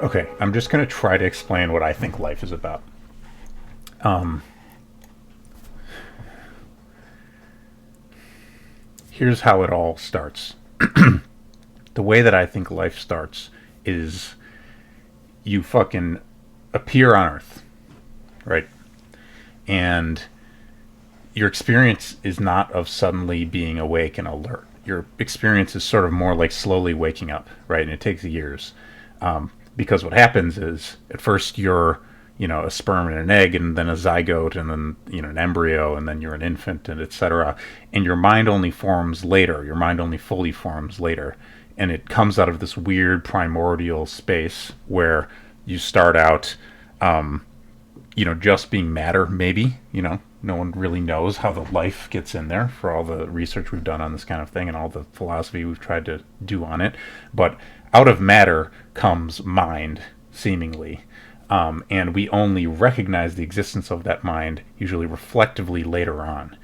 Okay, I'm just going to try to explain what I think life is about. Um, Here's how it all starts. The way that I think life starts is you fucking appear on Earth, right? And your experience is not of suddenly being awake and alert. Your experience is sort of more like slowly waking up, right? And it takes years. Because what happens is at first you're, a sperm and an egg, and then a zygote, and then an embryo, and then you're an infant, and etc. And your mind only forms later. Your mind only fully forms later, and it comes out of this weird primordial space where you start out just being matter, maybe. No one really knows how the life gets in there for all the research we've done on this kind of thing and all the philosophy we've tried to do on it. But out of matter comes mind, seemingly. And we only recognize the existence of that mind, usually reflectively later on.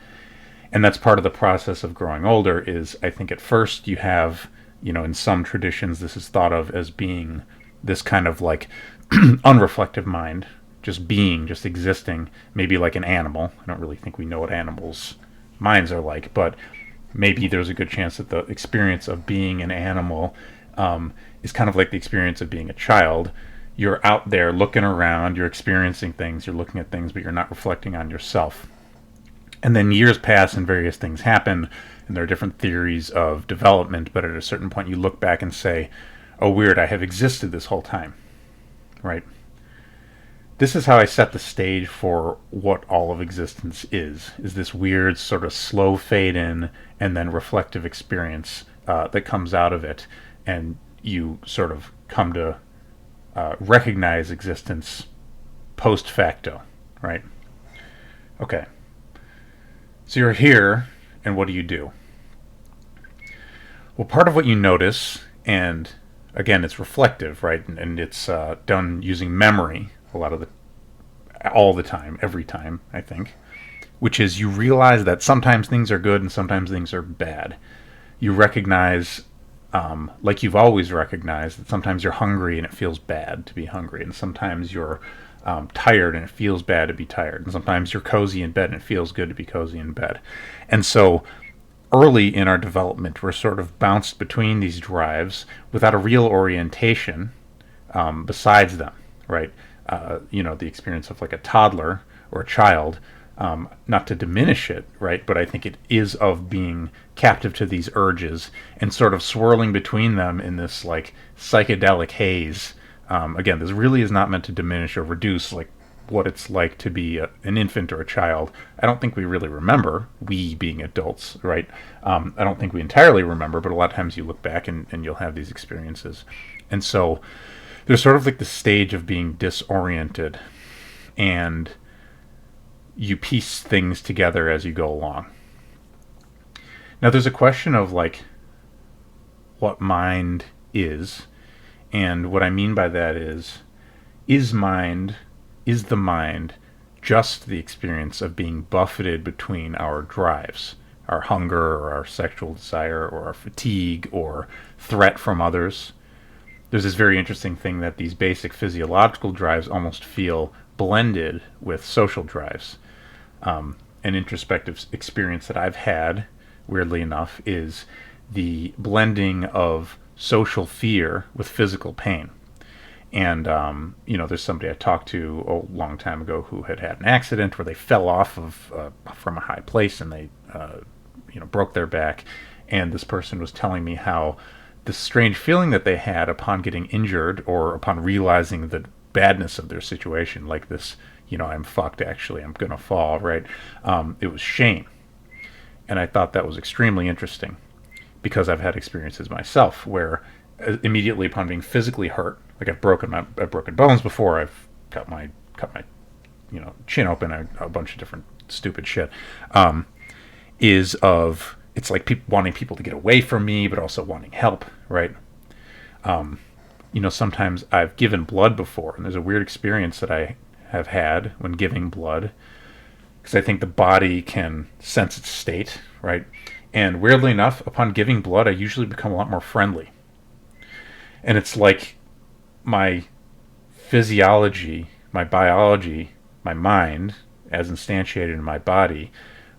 And that's part of the process of growing older is I think at first you have, in some traditions, this is thought of as being this kind of like unreflective mind, just being, just existing, maybe like an animal. I don't really think we know what animals' minds are like, but maybe there's a good chance that the experience of being an animal is kind of like the experience of being a child. You're out there looking around, you're experiencing things, you're looking at things, but you're not reflecting on yourself. And then years pass and various things happen, and there are different theories of development, but at a certain point you look back and say, oh, weird, I have existed this whole time, right? This is how I set the stage for what all of existence is this weird sort of slow fade in and then reflective experience that comes out of it, and you sort of come to recognize existence post facto, right? Okay, so you're here, and what do you do? Well, part of what you notice, and again, it's reflective, right? And it's done using memory a lot of the all the time, every time, I think, which is you realize that sometimes things are good and sometimes things are bad. You recognize, like you've always recognized, that sometimes you're hungry and it feels bad to be hungry, and sometimes you're tired and it feels bad to be tired, and sometimes you're cozy in bed and it feels good to be cozy in bed. And so early in our development, we're sort of bounced between these drives without a real orientation besides them, right? The experience of like a toddler or a child, not to diminish it, right? But I think it is of being captive to these urges and sort of swirling between them in this like psychedelic haze. Again, this really is not meant to diminish or reduce like what it's like to be an infant or a child. I don't think we really remember, we being adults, right? I don't think we entirely remember, but a lot of times you look back and you'll have these experiences. And so there's sort of like the stage of being disoriented, and you piece things together as you go along. Now, there's a question of like what mind is, and what I mean by that is mind, is the mind just the experience of being buffeted between our drives, our hunger or our sexual desire or our fatigue or threat from others? There's this very interesting thing that these basic physiological drives almost feel blended with social drives. An introspective experience that I've had, weirdly enough, is the blending of social fear with physical pain. And there's somebody I talked to a long time ago who had an accident where they fell off of from a high place, and they broke their back. And this person was telling me how this strange feeling that they had upon getting injured or upon realizing the badness of their situation, like this, I'm fucked, actually, I'm gonna fall, right? It was shame. And I thought that was extremely interesting because I've had experiences myself where immediately upon being physically hurt, like I've broken bones before, I've cut my chin open, a bunch of different stupid shit, is of it's like wanting people to get away from me, but also wanting help, right? Sometimes I've given blood before, and there's a weird experience that I have had when giving blood, because I think the body can sense its state, right? And weirdly enough, upon giving blood, I usually become a lot more friendly. And it's like my physiology, my biology, my mind, as instantiated in my body,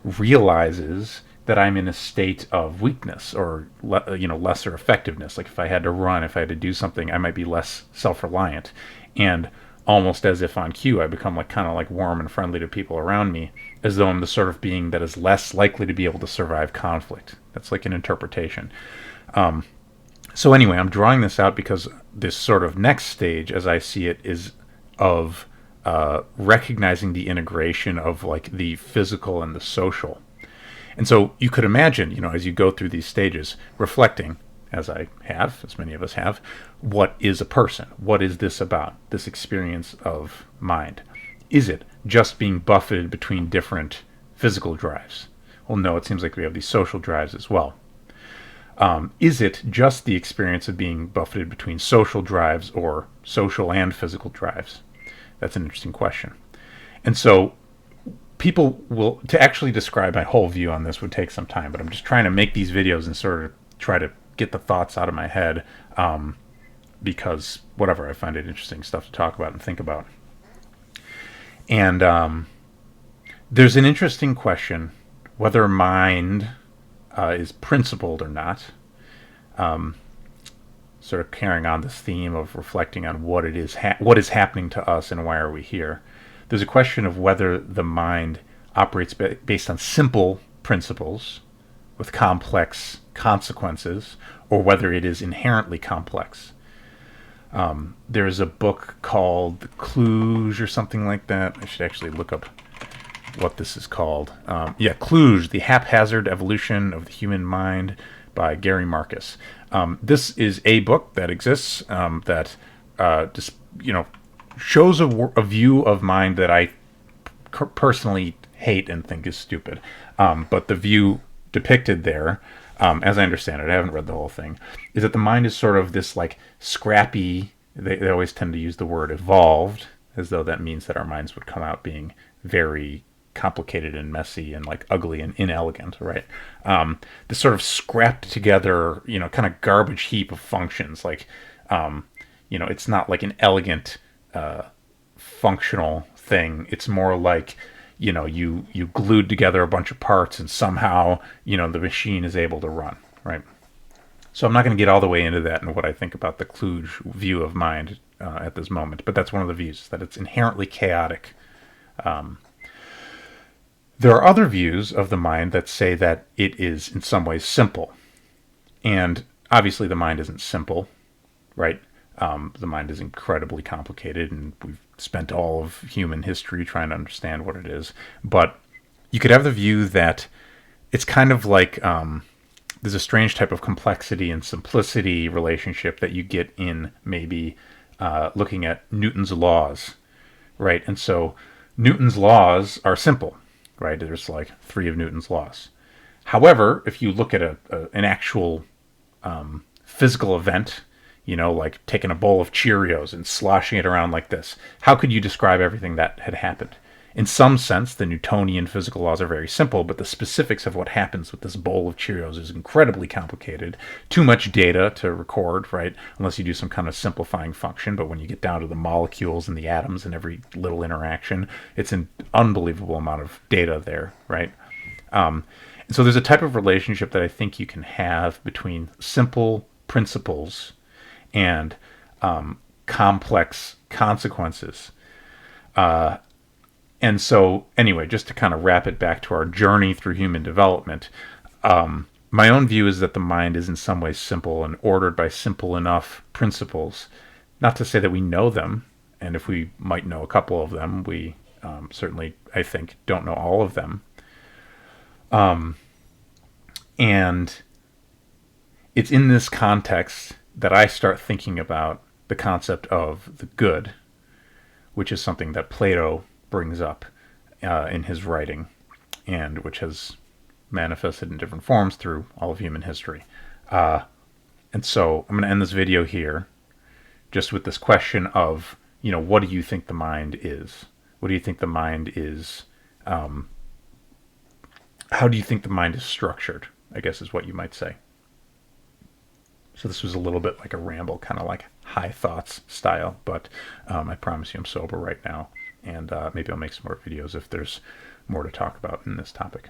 realizes that I'm in a state of weakness or lesser effectiveness. Like if I had to run, if I had to do something, I might be less self-reliant, and almost as if on cue, I become like kind of like warm and friendly to people around me, as though I'm the sort of being that is less likely to be able to survive conflict. That's like an interpretation. So anyway, I'm drawing this out because this sort of next stage, as I see it, is of recognizing the integration of like the physical and the social. And so you could imagine, as you go through these stages, reflecting, as I have, as many of us have, what is a person? What is this about, this experience of mind? Is it just being buffeted between different physical drives? Well, no, it seems like we have these social drives as well. Is it just the experience of being buffeted between social drives or social and physical drives? That's an interesting question. And so to actually describe my whole view on this would take some time, but I'm just trying to make these videos and sort of try to get the thoughts out of my head, because whatever, I find it interesting stuff to talk about and think about. And there's an interesting question whether mind is principled or not. Sort of carrying on this theme of reflecting on what it is, what is happening to us, and why are we here. There's a question of whether the mind operates based on simple principles with complex consequences, or whether it is inherently complex. There's a book called The Cluj or something like that. I should actually look up what this is called. Cluj, The Haphazard Evolution of the Human Mind by Gary Marcus. This is a book that exists that shows a view of mind that I personally hate and think is stupid. But the view depicted there, as I understand it, I haven't read the whole thing, is that the mind is sort of this like scrappy, they always tend to use the word evolved, as though that means that our minds would come out being very complicated and messy and like ugly and inelegant, right? This sort of scrapped together, kind of garbage heap of functions. Like, it's not like an elegant, functional thing. It's more like, you glued together a bunch of parts and somehow, the machine is able to run, right? So I'm not going to get all the way into that and what I think about the Kluge view of mind at this moment, but that's one of the views, that it's inherently chaotic. There are other views of the mind that say that it is in some ways simple. And obviously the mind isn't simple, right? The mind is incredibly complicated, and we've spent all of human history trying to understand what it is. But you could have the view that it's kind of like there's a strange type of complexity and simplicity relationship that you get in maybe looking at Newton's laws, right? And so Newton's laws are simple, right? There's like 3 of Newton's laws. However, if you look at an actual physical event, like taking a bowl of Cheerios and sloshing it around like this, how could you describe everything that had happened? In some sense, the Newtonian physical laws are very simple, but the specifics of what happens with this bowl of Cheerios is incredibly complicated. Too much data to record, right? Unless you do some kind of simplifying function. But when you get down to the molecules and the atoms and every little interaction, it's an unbelievable amount of data there, right? And so there's a type of relationship that I think you can have between simple principles and complex consequences. And so, anyway, just to kind of wrap it back to our journey through human development, my own view is that the mind is in some ways simple and ordered by simple enough principles. Not to say that we know them, and if we might know a couple of them, we certainly, I think, don't know all of them. And it's in this context that I start thinking about the concept of the good, which is something that Plato brings up in his writing, and which has manifested in different forms through all of human history. And so I'm going to end this video here just with this question of, what do you think the mind is? What do you think the mind is? How do you think the mind is structured, I guess is what you might say. So this was a little bit like a ramble, kind of like high thoughts style, but I promise you I'm sober right now, and maybe I'll make some more videos if there's more to talk about in this topic.